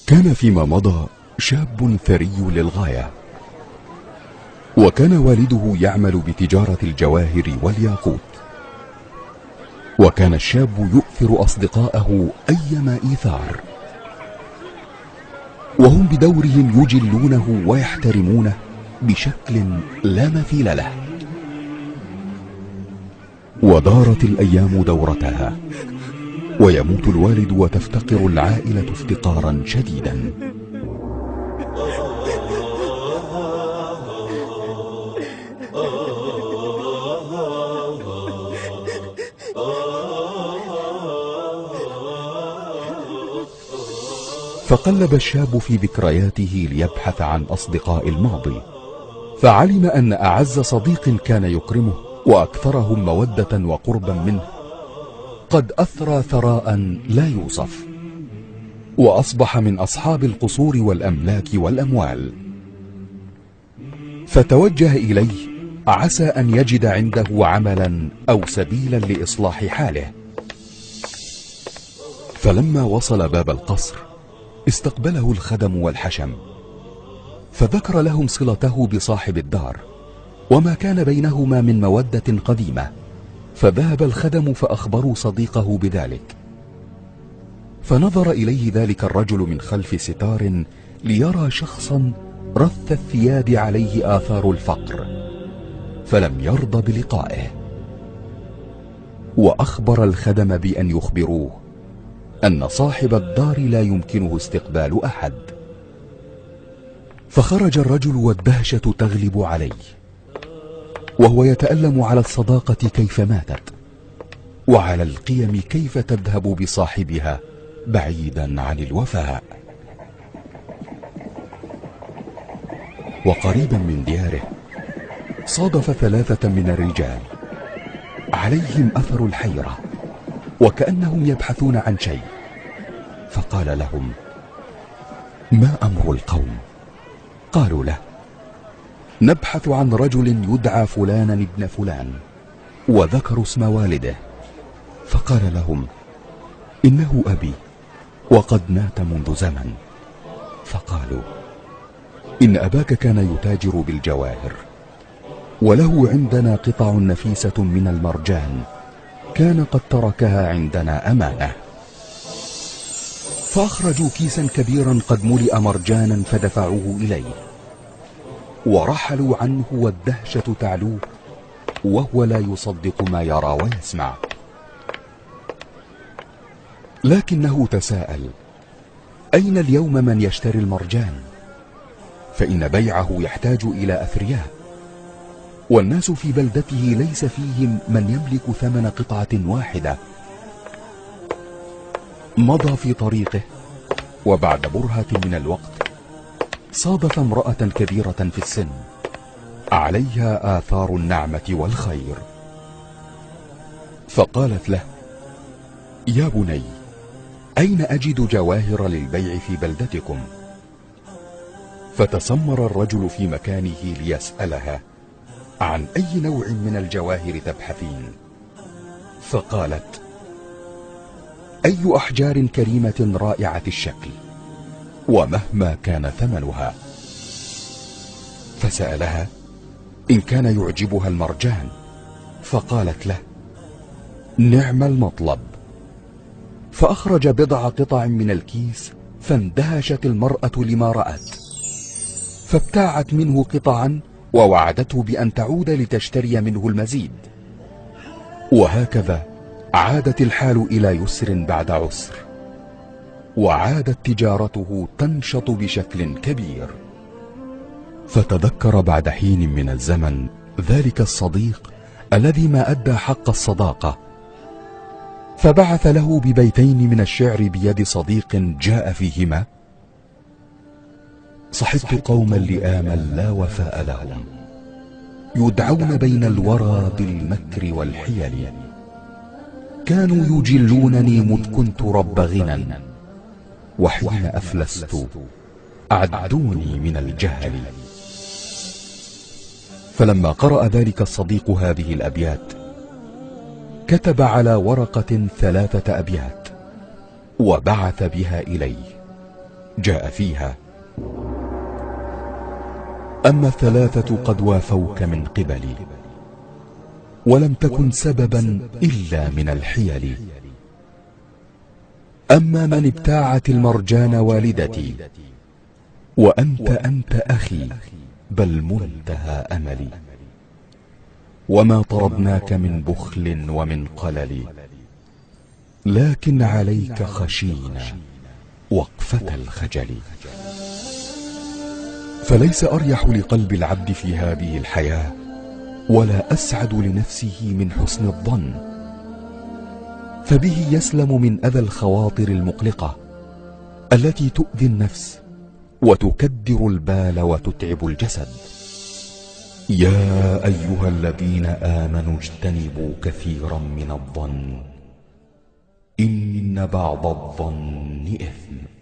كان فيما مضى شاب ثري للغاية، وكان والده يعمل بتجارة الجواهر والياقوت، وكان الشاب يؤثر أصدقاءه أيما إيثار، وهم بدورهم يجلونه ويحترمونه بشكل لا مثيل له. ودارت الأيام دورتها، ويموت الوالد وتفتقر العائلة افتقارا شديدا. فقلب الشاب في ذكرياته ليبحث أعن أصدقاء الماضي، فعلم أن أعز صديق كان يكرمه وأكثرهم مودة وقربا منه قد أثرى ثراء لا يوصف، وأصبح من أصحاب القصور والأملاك والأموال. فتوجه إليه عسى أن يجد عنده عملا أو سبيلا لإصلاح حاله. فلما وصل باب القصر استقبله الخدم والحشم، فذكر لهم صلته بصاحب الدار وما كان بينهما من مودة قديمة. فذهب الخدم فأخبروا صديقه بذلك، فنظر إليه ذلك الرجل من خلف ستار ليرى شخصا رث الثياب عليه آثار الفقر، فلم يرضى بلقائه، وأخبر الخدم بأن يخبروه أن صاحب الدار لا يمكنه استقبال أحد. فخرج الرجل والدهشة تغلب عليه، وهو يتألم على الصداقة كيف ماتت، وعلى القيم كيف تذهب بصاحبها بعيدا عن الوفاء. وقريبا من دياره صادف 3 من الرجال عليهم أثر الحيرة، وكأنهم يبحثون عن شيء، فقال لهم: ما أمر القوم؟ قالوا له: نبحث عن رجل يدعى فلانا ابن فلان، وذكروا اسم والده. فقال لهم: إنه أبي وقد مات منذ زمن. فقالوا: إن أباك كان يتاجر بالجواهر، وله عندنا قطع نفيسة من المرجان كان قد تركها عندنا أمانة. فأخرجوا كيسا كبيرا قد ملئ مرجانا فدفعوه إليه، ورحلوا عنه والدهشة تعلوه، وهو لا يصدق ما يرى ويسمع. لكنه تساءل: أين اليوم من يشتري المرجان؟ فإن بيعه يحتاج إلى أثرياء، والناس في بلدته ليس فيهم من يملك ثمن قطعة واحدة. مضى في طريقه، وبعد برهة من الوقت صادف امرأة كبيرة في السن عليها آثار النعمة والخير، فقالت له: يا بني، أين أجد جواهر للبيع في بلدتكم؟ فتسمر الرجل في مكانه ليسألها: عن أي نوع من الجواهر تبحثين؟ فقالت: أي أحجار كريمة رائعة الشكل، ومهما كان ثمنها. فسألها إن كان يعجبها المرجان، فقالت له: نعم المطلب. فأخرج بضع قطع من الكيس، فاندهشت المرأة لما رأت، فابتاعت منه قطعا ووعدته بأن تعود لتشتري منه المزيد. وهكذا عادت الحال إلى يسر بعد عسر، وعادت تجارته تنشط بشكل كبير. فتذكر بعد حين من الزمن ذلك الصديق الذي ما أدى حق الصداقة، فبعث له ببيتين من الشعر بيد صديق جاء فيهما: صحبت قوما لآما لا وفاء لهم، يدعون بين الورى بالمكر والحيل، كانوا يجلونني مذ كنت رب غنى، وحين أفلست أعدوني من الجهل. فلما قرأ ذلك الصديق هذه الأبيات كتب على ورقة 3 أبيات وبعث بها إليه، جاء فيها: أما الثلاثة قد وافوك من قبلي، ولم تكن سببا إلا من الحيل. أما من ابتاعت المرجان والدتي، وأنت أخي بل منتهى أملي. وما طردناك من بخل ومن قلل، لكن عليك خشينا وقفة الخجل. فليس أريح لقلب العبد في هذه الحياة، ولا أسعد لنفسه من حسن الظن، فبه يسلم من أذى الخواطر المقلقة التي تؤذي النفس وتكدر البال وتتعب الجسد. يا أيها الذين آمنوا اجتنبوا كثيرا من الظن، إن بعض الظن إثم.